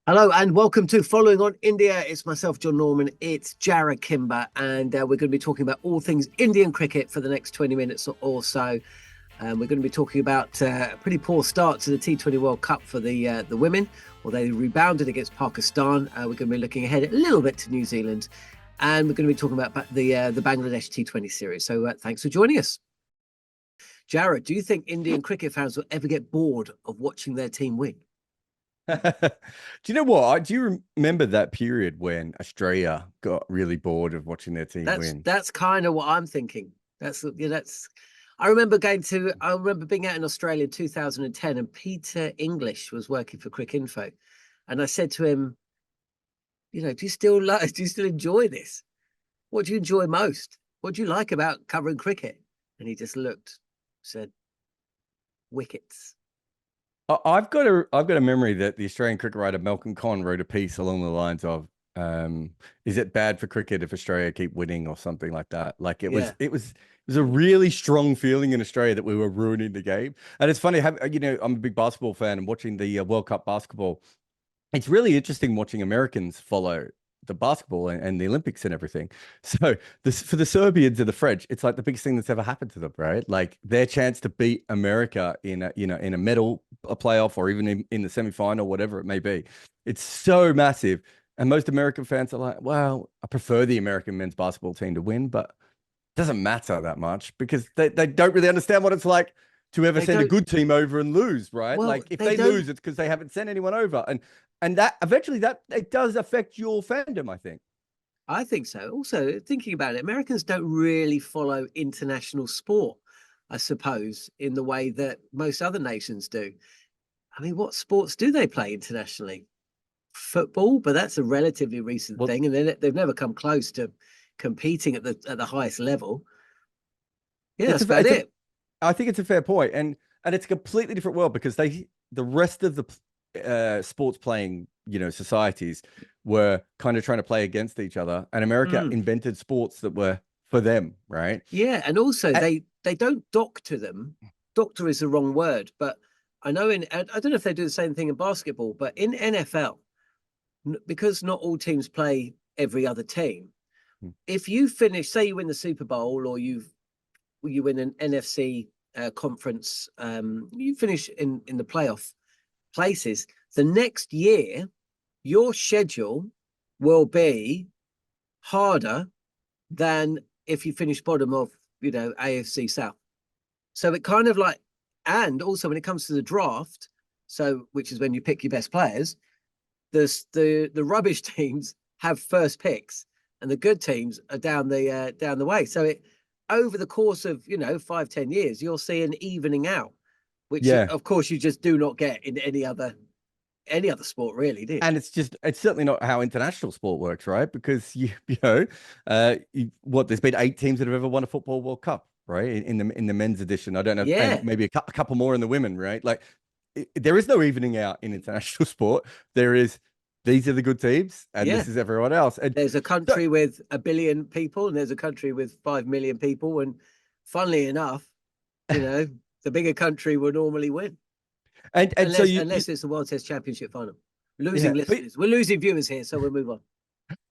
Hello and welcome to Following on India. It's myself, Jon Norman. It's Jarrod Kimber, and we're going to be talking about all things Indian cricket for the next 20 minutes or so. We're going to be talking about a pretty poor start to the T20 World Cup for the women, or they rebounded against Pakistan. We're going to be looking ahead a little bit to New Zealand, and we're going to be talking about the Bangladesh T20 series. So thanks for joining us. Jarrod, do you think Indian cricket fans will ever get bored of watching their team win? Do you know what? Do you remember that period when Australia got really bored of watching their team That's win? that's kind of what I'm thinking. That's. I remember I remember being out in Australia in 2010, and Peter English was working for Crick Info, and I said to him, do you still enjoy this? What do you enjoy most? What do you like about covering cricket? And he just looked, said, wickets. I've got a memory that the Australian cricket writer Malcolm Conn wrote a piece along the lines of, "Is it bad for cricket if Australia keep winning?" or something like that. Like Yeah. it was a really strong feeling in Australia that we were ruining the game. And it's funny, I'm a big basketball fan and watching the World Cup basketball. It's really interesting watching Americans follow the basketball and the Olympics and everything. So this for the Serbians and the French, it's like the biggest thing that's ever happened to them, right? Like their chance to beat America in a medal a playoff or even in the semifinal, whatever it may be. It's so massive. And most American fans are like, well, I prefer the American men's basketball team to win, but it doesn't matter that much because they don't really understand what it's like to ever They send a don't. good team over and lose, right? Well, Like if they they don't. lose, it's because they haven't sent anyone over. And that eventually that it does affect your fandom, I think. I think so. Also, thinking about it, Americans don't really follow international sport, I suppose, in the way that most other nations do. I mean, what sports do they play internationally? Football, but that's a relatively recent Well, thing, and they've never come close to competing at the highest level. Yeah, that's about it's a it. I think it's a fair point, and it's a completely different world because the rest of the sports playing societies were kind of trying to play against each other, and America Mm. invented sports that were for them, right? Yeah, and also And, they don't doctor them. Doctor is the wrong word, but I know I don't know if they do the same thing in basketball, but in NFL, because not all teams play every other team. If you finish, say you win the Super Bowl or you win an NFC conference, you finish in the playoff places. The next year, your schedule will be harder than if you finish bottom of AFC South. So it kind of like, and also when it comes to the draft, so which is when you pick your best players, the rubbish teams have first picks, and the good teams are down the way. So it over the course of 5-10 years, you'll see an evening out, which yeah, of course you just do not get in any other sport, really, do you? and it's certainly not how international sport works, right? Because there's been 8 teams that have ever won a football World Cup, right? In the men's edition, I don't know, and Yeah, maybe a couple more in the women, right? Like there is no evening out in international sport. There is these are the good teams, and yeah. this is everyone else, and There's a so country with 1 billion people, and there's a country with 5 million people, and funnily enough, you know, the bigger country will normally win, and so unless you unless it's the World Test Championship final. Losing yeah, but listeners, we're losing viewers here, so we'll move on.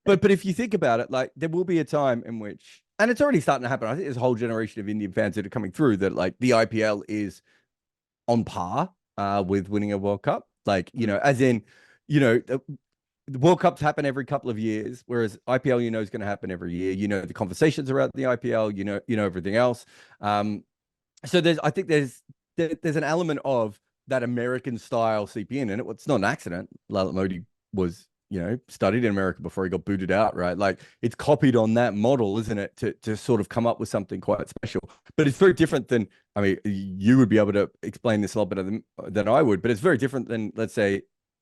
but if you think about it, like there will be a time in which, and it's already starting to happen. I think there's a whole generation of Indian fans that are coming through that like the IPL is on par with winning a World Cup. Like, Mm. as in, the World Cups happen every couple of years, whereas IPL, is going to happen every year. The conversations around the IPL, everything else. So I think there's an element of that American style seeping in, and it's not an accident. Lalit Modi was, studied in America before he got booted out, right? Like it's copied on that model, isn't it? To sort of come up with something quite special. But it's very different than, I mean, you would be able to explain this a lot better than I would, but it's very different than, let's say,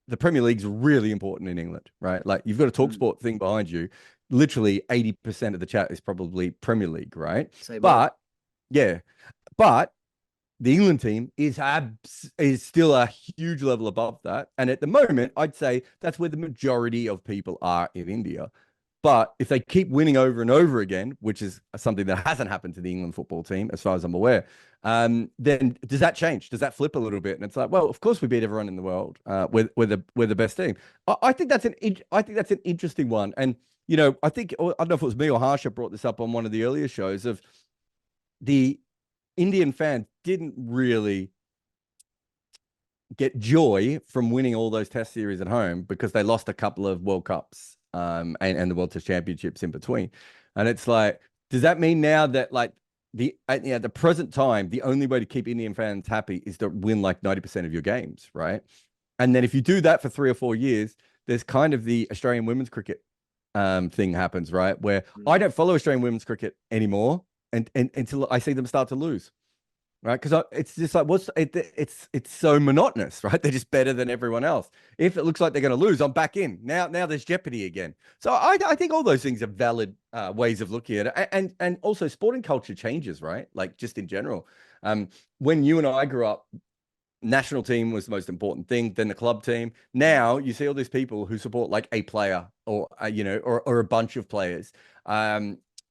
the Premier League's really important in England, right? Like you've got a Mm. talkSPORT thing behind you. Literally 80% of the chat is probably Premier League, right? Same here. But yeah, but the England team is still a huge level above that. And at the moment, I'd say that's where the majority of people are in India. But if they keep winning over and over again, which is something that hasn't happened to the England football team, as far as I'm aware, then does that change? Does that flip a little bit? And it's like, well, of course we beat everyone in the world. We're the best team. I think that's an interesting one. And I think, I don't know if it was me or Harsha brought this up on one of the earlier shows, of the Indian fan didn't really get joy from winning all those test series at home because they lost a couple of World Cups and the World Test Championships in between. And it's like, does that mean now that like at the present time, the only way to keep Indian fans happy is to win like 90% of your games, right? And then if you do that for 3 or 4 years, there's kind of the Australian women's cricket thing happens, right? Where I don't follow Australian women's cricket anymore and until I see them start to lose. Right, because it's just like it's so monotonous, right? They're just better than everyone else. If it looks like they're going to lose, I'm back in. Now there's jeopardy again. So I think all those things are valid ways of looking at it, and also sporting culture changes, right? Like just in general. When you and I grew up, national team was the most important thing, then the club team. Now you see all these people who support like a player or or a bunch of players.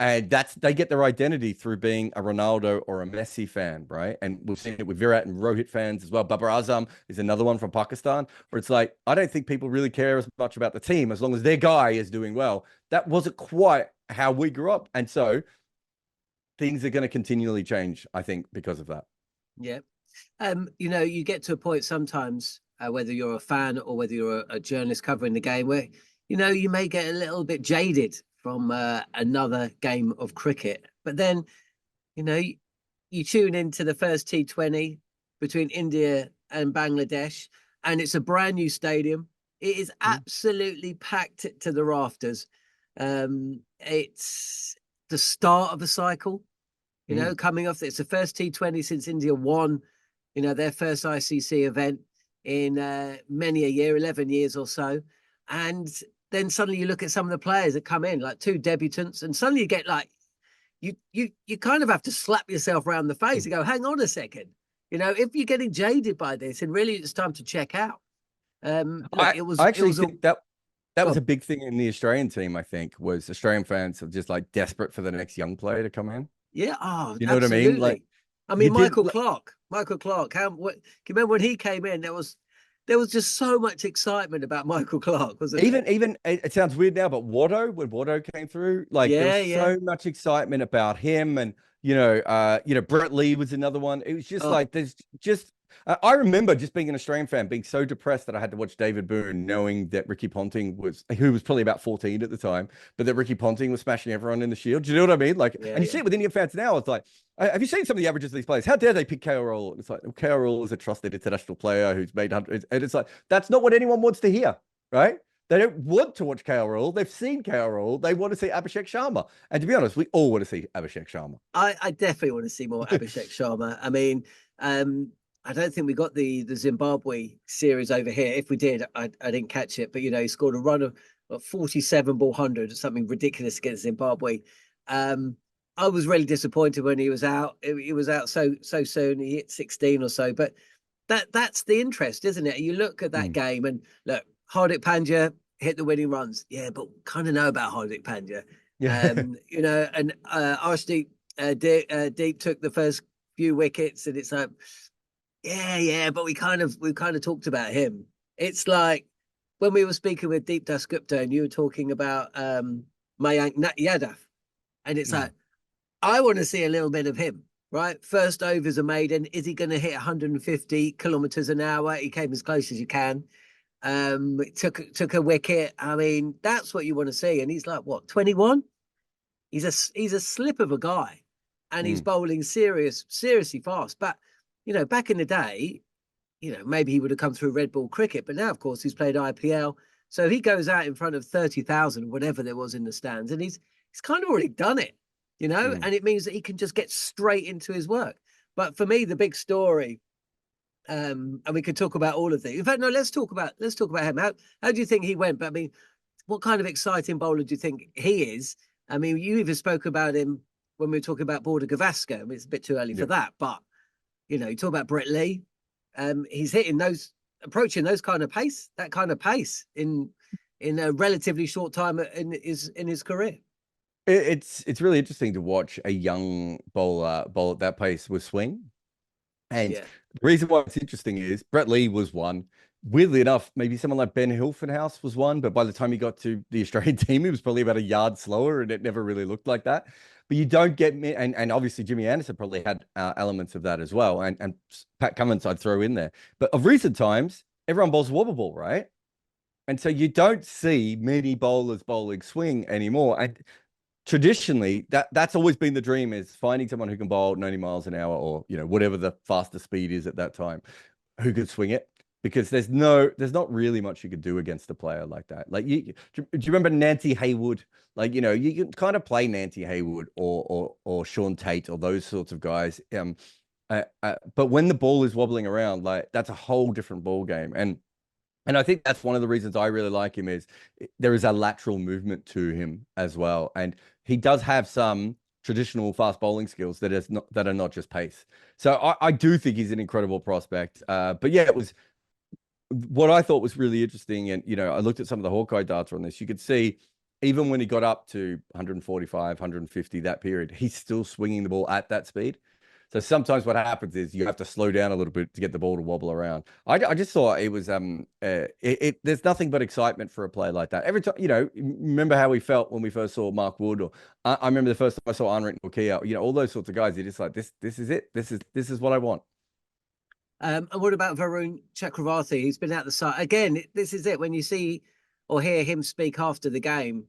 And they get their identity through being a Ronaldo or a Messi fan, right? And we've seen it with Virat and Rohit fans as well. Babar Azam is another one from Pakistan, where it's like, I don't think people really care as much about the team as long as their guy is doing well. That wasn't quite how we grew up. And so things are going to continually change, I think, because of that. Yeah. You get to a point sometimes, whether you're a fan or whether you're a journalist covering the game, where, you may get a little bit jaded from another game of cricket. But then, you tune into the first T20 between India and Bangladesh, and it's a brand new stadium. It is absolutely packed to the rafters. It's the start of the cycle, coming off. It's the first T20 since India won, their first ICC event in many a year, 11 years or so. And then suddenly you look at some of the players that come in, like 2 debutants, and suddenly you get like, you kind of have to slap yourself around the face and go, hang on a second. If you're getting jaded by this, and really it's time to check out. I think that was a big thing in the Australian teteam, I think, was Australian fans are just like desperate for the next young player to come in. Yeah. Oh, you know what I mean? Like, Michael Clark. What, can you remember when he came in? There was just so much excitement about Michael Clark, wasn't there? Even it sounds weird now, but when Watto came through, like there was so much excitement about him, and Brett Lee was another one. It was just like there's just. I remember just being an Australian fan, being so depressed that I had to watch David Boone, knowing that Ricky Ponting who was probably about 14 at the time, but that Ricky Ponting was smashing everyone in the Shield. Do you know what I mean? Like, and you see it with Indian fans now. It's like, have you seen some of the averages of these players? How dare they pick KL Rahul? It's like, KL Rahul is a trusted international player who's made hundreds. And it's like, that's not what anyone wants to hear, right? They don't want to watch KL Rahul. They've seen KL Rahul. They want to see Abhishek Sharma. And to be honest, we all want to see Abhishek Sharma. I definitely want to see more Abhishek Sharma. I mean, I don't think we got the Zimbabwe series over here. If we did, I didn't catch it. But, he scored a run of 47 ball 100 or something ridiculous against Zimbabwe. I was really disappointed when he was out. He was out so soon. He hit 16 or so. But that's the interest, isn't it? You look at that game and look, Hardik Pandya hit the winning runs. Yeah, but kind of know about Hardik Pandya. Yeah. And Arshdeep Deep took the first few wickets, and it's like, yeah, but we kind of talked about him. It's like when we were speaking with Deep Dasgupta and you were talking about Mayank Yadav, and it's like, I want to see a little bit of him, right? First overs are maiden. Is he going to hit 150 kilometers an hour? He came as close as you can. Took a wicket. I mean, that's what you want to see. And he's like, what, 21? He's a slip of a guy, and he's bowling seriously fast. But back in the day, maybe he would have come through red ball cricket, but now, of course, he's played IPL. So he goes out in front of 30,000, whatever there was in the stands, and he's kind of already done it, and it means that he can just get straight into his work. But for me, the big story, and we could talk about all of these. In fact, no, let's talk about him. How do you think he went? But I mean, what kind of exciting bowler do you think he is? I mean, you even spoke about him when we were talking about Border Gavaskar. I mean, it's a bit too early for that, but you talk about Brett Lee. He's approaching that kind of pace in in a relatively short time in his career. It's really interesting to watch a young bowler bowl at that pace with swing. And Yeah. the reason why it's interesting is Brett Lee was one. Weirdly enough, maybe someone like Ben Hilfenhaus was one, but by the time he got to the Australian team, he was probably about a yard slower, and it never really looked like that. But you don't get me, and obviously Jimmy Anderson probably had elements of that as well, and Pat Cummins I'd throw in there. But of recent times, everyone bowls wobble ball, right? And so you don't see many bowlers bowling swing anymore. And traditionally, that's always been the dream, is finding someone who can bowl 90 miles an hour, or whatever the fastest speed is at that time, who could swing it, because there's not really much you could do against a player like that. Like, do you remember Nancy Haywood? Like, you can kind of play Nancy Haywood or Sean Tate or those sorts of guys. But when the ball is wobbling around, like, that's a whole different ball game. And I think that's one of the reasons I really like him, is there is a lateral movement to him as well. And he does have some traditional fast bowling skills that are not just pace. So I do think he's an incredible prospect. But yeah, it was what I thought was really interesting. And, I looked at some of the Hawkeye data on this. You could see even when he got up to 145, 150, that period, he's still swinging the ball at that speed. So sometimes what happens is you have to slow down a little bit to get the ball to wobble around. I just thought it was there's nothing but excitement for a player like that. Every time, remember how we felt when we first saw Mark Wood, or I remember the first time I saw Anrit Nokia, all those sorts of guys. You're just like, this is it. This is what I want. And what about Varun Chakaravarthy? He's been out the side again. This is it, when you see or hear him speak after the game,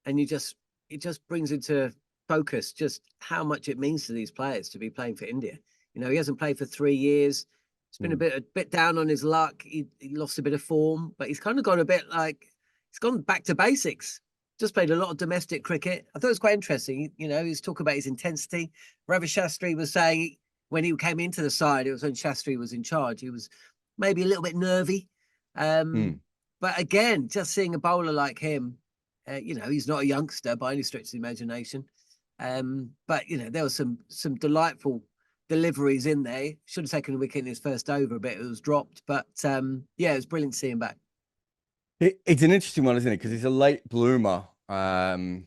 and it just brings into focus just how much it means to these players to be playing for India. He hasn't played for 3 years. He's been a bit down on his luck. He lost a bit of form, but he's kind of gone a bit like, he's gone back to basics. Just played a lot of domestic cricket. I thought it was quite interesting. He's talking about his intensity. Ravi Shastri was saying when he came into the side, it was when Shastri was in charge. He was maybe a little bit nervy. But again, just seeing a bowler like him, he's not a youngster by any stretch of the imagination. But there was some delightful deliveries in there. Should have taken a wicket in his first over, but it was dropped. But it was brilliant to see him back. It's an interesting one, isn't it? Because he's a late bloomer, and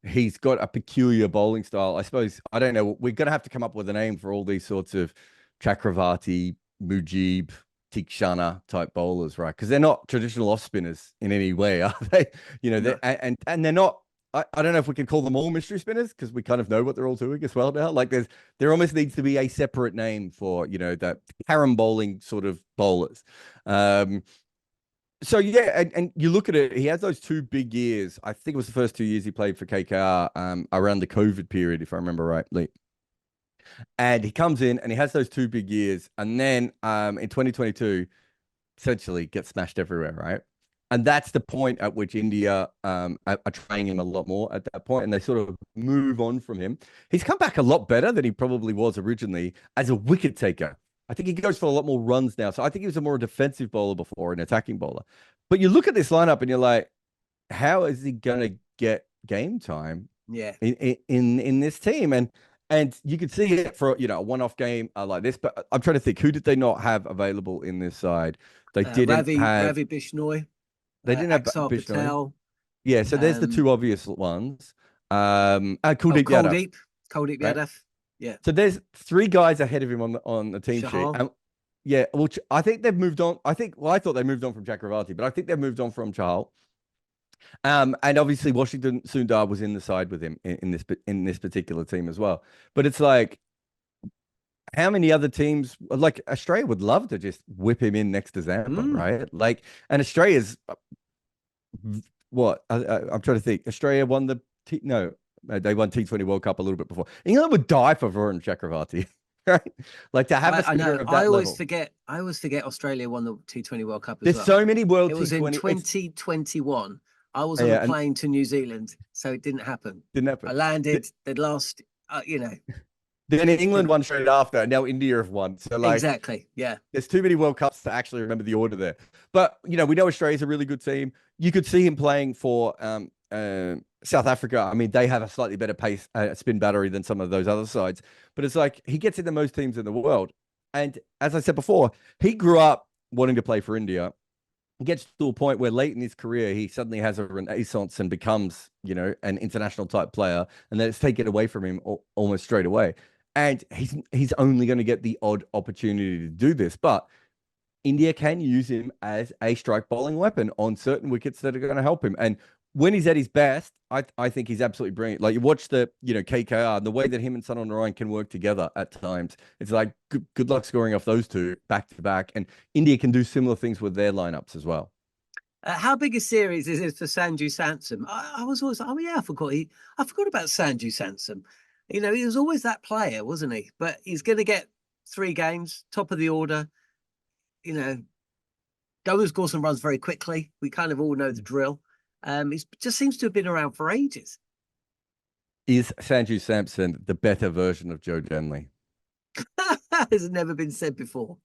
he's got a peculiar bowling style. I suppose, I don't know, we're going to have to come up with a name for all these sorts of Chakravarti, Mujib, Tikshana type bowlers, right? Because they're not traditional off spinners in any way, are they? No. And they're not. I don't know if we can call them all mystery spinners, because we kind of know what they're all doing as well now. Like, there almost needs to be a separate name for that carom bowling sort of bowlers. So yeah, and you look at it, he has those 2 big years. I think it was the first 2 years he played for KKR, around the COVID period, if I remember rightly. And he comes in and he has those 2 big years, and then in 2022, essentially gets smashed everywhere, right? And that's the point at which India are trying him a lot more at that point, and they sort of move on from him. He's come back a lot better than he probably was originally as a wicket taker. I think he goes for a lot more runs now. So I think he was a more defensive bowler before, an attacking bowler. But you look at this lineup and you're like, how is he going to get game time in this team? And you could see it for, a one-off game like this. But I'm trying to think, who did they not have available in this side? They didn't have Ravi Bishnoi. They didn't have Axar Bishnoi. Patel. Yeah, so there's the 2 obvious ones. Kuldeep Yadav. Kuldeep Yadav. Yeah. So there's 3 guys ahead of him on the team Chahal. sheet. Yeah, well, I think they've moved on. I thought they moved on from Chakravarti, but I think they've moved on from Chahal. And obviously Washington Sundar was in the side with him in this particular team as well. But it's like, how many other teams, like Australia would love to just whip him in next to Zampa, right? Like, and Australia's what? I'm trying to think. Australia won they won T20 World Cup a little bit before. England would die for Varun Chakaravarthy, right? Like, to have a spinner of that I always level. I always forget Australia won the T20 World Cup as There's well. so many World It was T20. in 2021. I was on a plane to New Zealand, so it didn't happen. I landed. They'd lost. Then England won straight after, and now India have won. So, like, exactly, yeah. There's too many World Cups to actually remember the order there. But we know Australia's a really good team. You could see him playing for South Africa. I mean, they have a slightly better pace spin battery than some of those other sides. But it's like, he gets into most teams in the world. And as I said before, he grew up wanting to play for India. gets to a point where late in his career, he suddenly has a renaissance and becomes, an international type player, and then it's taken away from him almost straight away. And he's only going to get the odd opportunity to do this, but India can use him as a strike bowling weapon on certain wickets that are going to help him. And when he's at his best, I think he's absolutely brilliant. Like you watch the, KKR, and the way that him and Sunil Narayan can work together at times. It's like good luck scoring off those two back to back. And India can do similar things with their lineups as well. How big a series is it for Sanju Samson? I was always, oh yeah, I forgot about Sanju Samson. He was always that player, wasn't he? But he's going to get 3 games, top of the order. Go and score some runs very quickly. We kind of all know the drill. He just seems to have been around for ages. Is Sanju Samson the better version of Joe Denley? Has never been said before.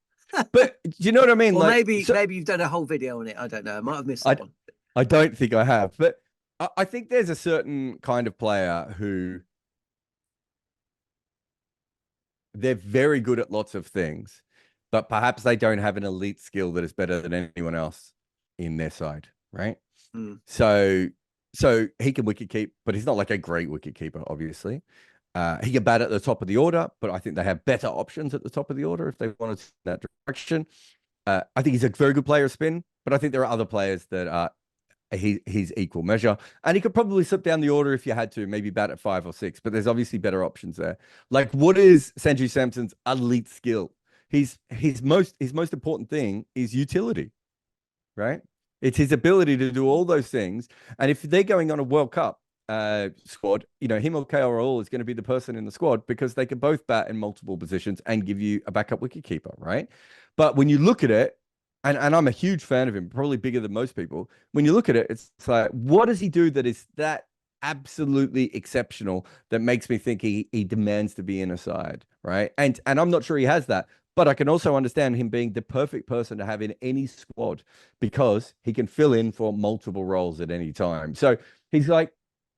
But do you know what I mean? Or maybe you've done a whole video on it. I don't know. I might have missed that one. I don't think I have, but I think there's a certain kind of player who they're very good at lots of things, but perhaps they don't have an elite skill that is better than anyone else in their side, right? Mm. So he can wicket keep, but he's not like a great wicket keeper, obviously. He can bat at the top of the order, but I think they have better options at the top of the order if they wanted that direction. I think he's a very good player of spin, but I think there are other players that are his equal measure. And he could probably slip down the order if you had to, maybe bat at 5 or 6, but there's obviously better options there. Like, what is Sanju Samson's elite skill? His most important thing is utility, right? It's his ability to do all those things. And if they're going on a World Cup squad, him or KL Rahul is going to be the person in the squad because they can both bat in multiple positions and give you a backup wicketkeeper, right? But when you look at it, and I'm a huge fan of him, probably bigger than most people. When you look at it, it's like, what does he do that is that absolutely exceptional that makes me think he demands to be in a side, right? And I'm not sure he has that. But I can also understand him being the perfect person to have in any squad because he can fill in for multiple roles at any time. So he's like,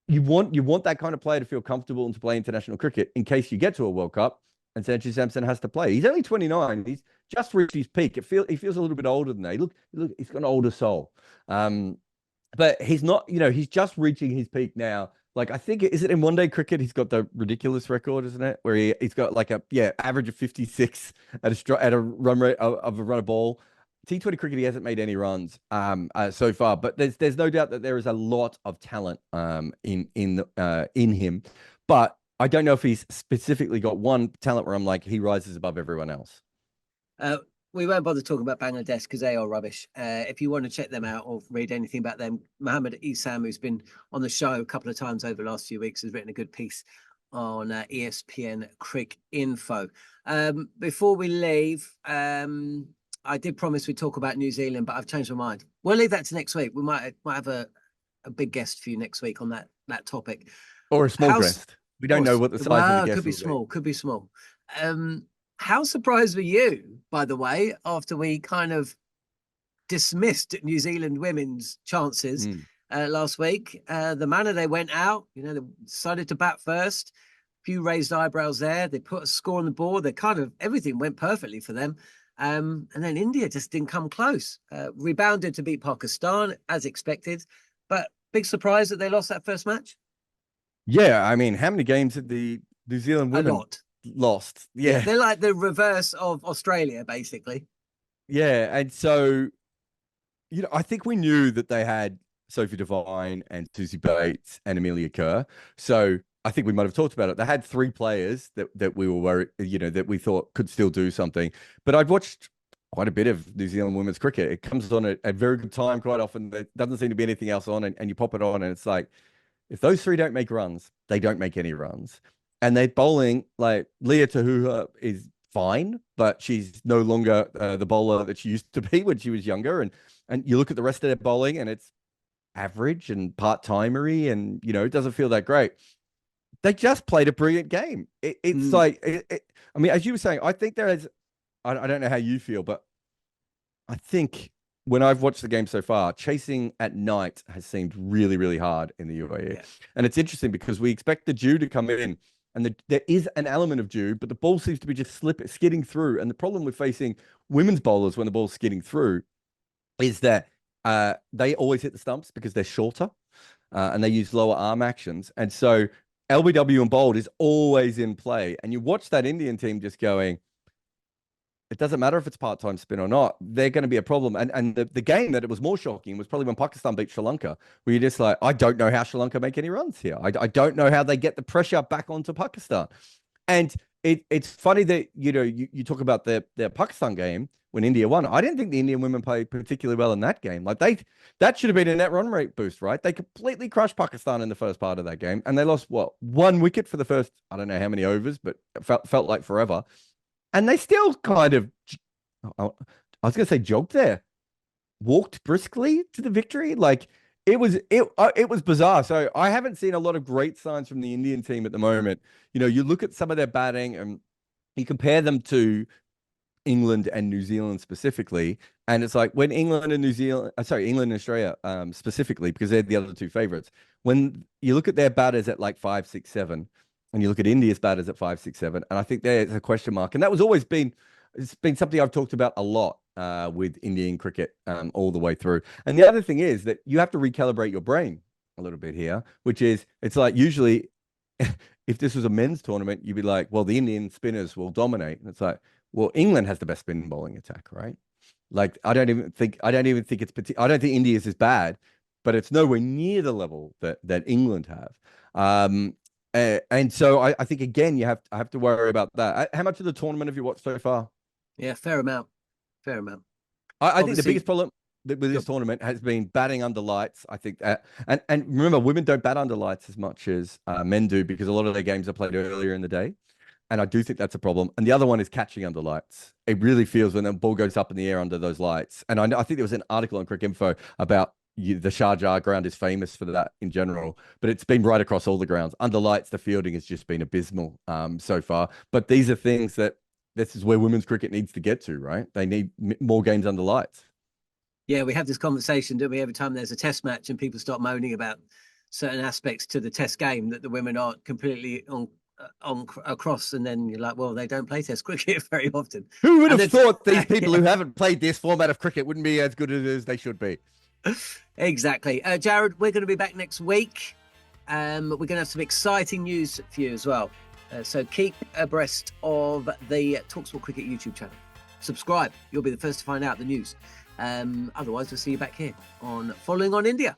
you want that kind of player to feel comfortable and to play international cricket in case you get to a World Cup and Sanju Samson has to play. He's only 29. He's just reached his peak. He feels a little bit older than that. Look, he's got an older soul. But he's not, he's just reaching his peak now. Like, I think, is it in one-day cricket? He's got the ridiculous record, isn't it? Where he's got like average of 56 at a run rate of a run a ball. T20 cricket, he hasn't made any runs so far, but there's no doubt that there is a lot of talent in him. But I don't know if he's specifically got one talent where I'm like, he rises above everyone else. We won't bother talking about Bangladesh because they are rubbish. If you want to check them out or read anything about them, Mohammed Isam, who's been on the show a couple of times over the last few weeks, has written a good piece on ESPN Crick Info. Before we leave, I did promise we'd talk about New Zealand, but I've changed my mind. We'll leave that to next week. We might have a big guest for you next week on that topic. Or a small guest. We don't know what the size of the guest could be small. Could be small. How surprised were you, by the way, after we kind of dismissed New Zealand women's chances last week? The manner they went out, they decided to bat first. A few raised eyebrows there. They put a score on the board. Everything went perfectly for them. And then India just didn't come close. Rebounded to beat Pakistan, as expected. But big surprise that they lost that first match? Yeah, I mean, how many games did the New Zealand women... A lot. Lost. Yeah. They're like the reverse of Australia, basically. Yeah. And so, I think we knew that they had Sophie Devine and Susie Bates and Amelia Kerr. So I think we might have talked about it. They had 3 players that we were worried, that we thought could still do something. But I've watched quite a bit of New Zealand women's cricket. It comes on at a very good time quite often. There doesn't seem to be anything else on, and you pop it on and it's like, if those 3 don't make runs, they don't make any runs. And they're bowling, like, Leah Tahuha is fine, but she's no longer the bowler that she used to be when she was younger. And you look at the rest of their bowling and it's average and part-timery and, it doesn't feel that great. They just played a brilliant game. It's like, I mean, as you were saying, I think there is, I don't know how you feel, but I think when I've watched the game so far, chasing at night has seemed really, really hard in the UAE. Yeah. And it's interesting because we expect the dew to come in. And there is an element of dew, but the ball seems to be just skidding through. And the problem with facing women's bowlers when the ball's skidding through is that they always hit the stumps because they're shorter and they use lower arm actions. And so LBW and bowled is always in play. And you watch that Indian team just going, it doesn't matter if it's part-time spin or not, they're going to be a problem. And the game that it was more shocking was probably when Pakistan beat Sri Lanka, where you're just like, I don't know how Sri Lanka make any runs here. I don't know how they get the pressure back onto Pakistan. And it's funny that, you talk about their Pakistan game when India won. I didn't think the Indian women played particularly well in that game. Like that should have been a net run rate boost, right? They completely crushed Pakistan in the first part of that game. And they lost, one wicket for the first, I don't know how many overs, but it felt like forever. And they still kind of, I was going to say jogged there, walked briskly to the victory. Like it was bizarre. So I haven't seen a lot of great signs from the Indian team at the moment. You look at some of their batting and you compare them to England and New Zealand specifically. And it's like when England and Australia specifically, because they're the other two favorites, when you look at their batters at like 5, 6, 7, and you look at India's batters at 5, 6, 7, and I think there's a question mark. And that was always it's been something I've talked about a lot with Indian cricket all the way through. And the other thing is that you have to recalibrate your brain a little bit here, which is, it's like usually if this was a men's tournament, you'd be like, well, the Indian spinners will dominate. And it's like, well, England has the best spin bowling attack, right? Like, I don't think India's is bad, but it's nowhere near the level that England have. And so I think, again, I have to worry about that. How much of the tournament have you watched so far? Yeah, fair amount. I think the biggest problem with this tournament has been batting under lights. I think that, and remember, women don't bat under lights as much as men do, because a lot of their games are played earlier in the day. And I do think that's a problem. And the other one is catching under lights. It really feels when the ball goes up in the air under those lights. And I think there was an article on Cricket Info about the Sharjah ground is famous for that in general, but it's been right across all the grounds. Under lights, the fielding has just been abysmal so far. But these are things this is where women's cricket needs to get to, right? They need more games under lights. Yeah, we have this conversation, don't we, every time there's a test match and people start moaning about certain aspects to the test game that the women aren't completely on across, and then you're like, well, they don't play test cricket very often. Who would have thought these people who haven't played this format of cricket wouldn't be as good as they should be? Exactly. Jarrod, we're going to be back next week. We're going to have some exciting news for you as well. So keep abreast of the talkSPORT Cricket YouTube channel. Subscribe. You'll be the first to find out the news. Otherwise, we'll see you back here on Following on India.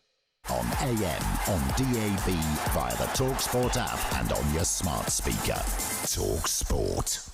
On AM, on DAB, via the talkSPORT app and on your smart speaker. talkSPORT.